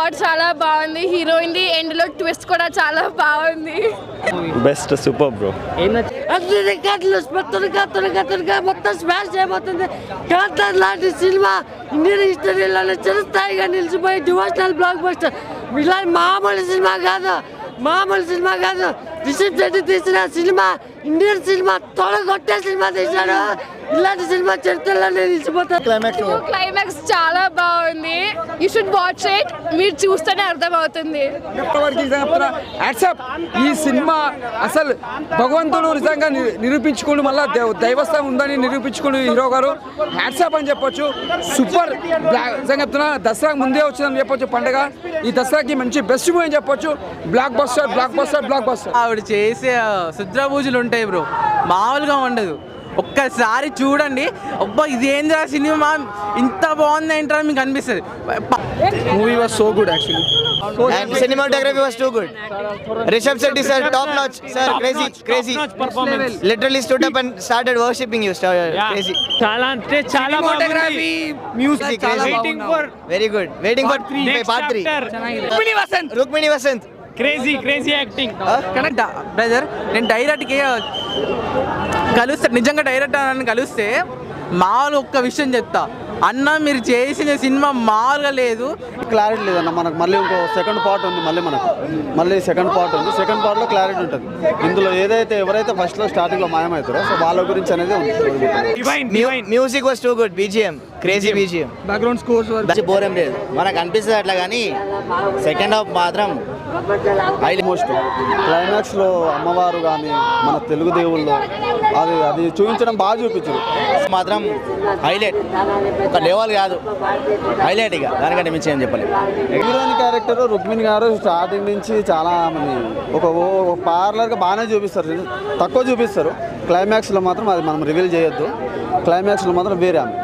Plot చాలా బాగుంది, heroine the end లో ట్విస్ట్ కూడా చాలా బాగుంది. Best super bro. మొత్తం స్మాష్ చేయబోతుంది. కాంతార్ లాంటి సినిమా ఇండియన్ హిస్టరీలోనే చిరస్థాయిగా నిలిచిపోయి డివోషనల్ బ్లాక్ బస్టర్. ఇలాంటి మామూలు సినిమా కాదు. రిషబ్ శెట్టి తీసిన సినిమా ఇండియన్ సినిమా తొడగొట్టే సినిమా తీశాడు. ఇలాంటి సినిమా చరిత్రలోనే నిలిచిపోతారు. క్లైమాక్స్ చాలా బాగుంది, యూ షుడ్ వాచ్ ఇట్. మీరు చూస్తేనే అర్థమవుతుంది. ఈ సినిమా అసలు భగవంతుడు నిజంగా నిరూపించుకుని మళ్ళీ దైవస్థం ఉందని నిరూపించుకుని హీరో గారు హ్యాట్సాప్ అని చెప్పొచ్చు. సూపర్ నిజంగా చెప్తున్నా, దసరా ముందే వచ్చిందని చెప్పొచ్చు పండుగ. ఈ దసరాకి మంచి బెస్ట్ మూవీ అని చెప్పొచ్చు. Block buster. ఆవిడ చేసే శుద్రభూజులు ఉంటాయి బ్రో, మామూలుగా ఉండదు. ఒక్కసారి చూడండి, అబ్బా ఇదేంద్రా సినిమా ఇంత బాగుంది ఏంట్రా మీకు అనిపిస్తుంది. Movie was so good actually. And cinematography was too good. Rishabh Shetty sir, top notch sir, crazy performance. Literally stood up and started worshipping you, crazy. చాలా అంటే చాలా cinematography, music, waiting for Very good. Waiting for part 3. Rukmini Vasant. Crazy acting. కానీ brother, నేను డైరెక్ట్కి కలుస్తా, నిజంగా direct అని కలిస్తే మామూలు ఒక్క విషయం చెప్తా, అన్న మీరు చేసిన సినిమా మామూలుగా లేదు. క్లారిటీ లేదన్న, మనకు మళ్ళీ ఇంకో సెకండ్ పార్ట్ ఉంది. మళ్ళీ సెకండ్ పార్ట్లో క్లారిటీ ఉంటుంది. ఇందులో ఎవరైతే ఫస్ట్లో స్టార్టింగ్లో మాయమవుతారో సో వాళ్ళ గురించి అనేది ఉంది. Music was too good. BGM, crazy BGM. Background scores bore ఏం లేదు, మనకు అనిపిస్తుంది అట్లా. కానీ సెకండ్ హాఫ్ మాత్రం ఆల్మోస్ట్ క్లైమాక్స్లో అమ్మవారు కానీ మన తెలుగు దేవుళ్ళు అది చూపించడం బాగా చూపించారు. మాత్రం హైలైట్, ఒక లెవెల్ కాదు, హైలైట్. ఇక దానికంటే మించి ఏం చెప్పలేదు. హీరోయిన్ క్యారెక్టర్ రుక్మిణి గారు స్టార్టింగ్ నుంచి చాలా మంది ఒక పార్లర్గా బాగానే చూపిస్తారు, తక్కువ చూపిస్తారు. క్లైమాక్స్లో మాత్రం అది మనం రివీల్ చేయొద్దు. క్లైమాక్స్లో మాత్రం వేరే ఆమె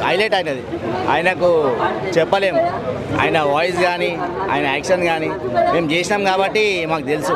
హైలైట్ అయినది. ఆయనకు చెప్పలేము, ఆయన వాయిస్ కానీ ఆయన యాక్షన్ కానీ మేము చేసినాం కాబట్టి మాకు తెలుసు.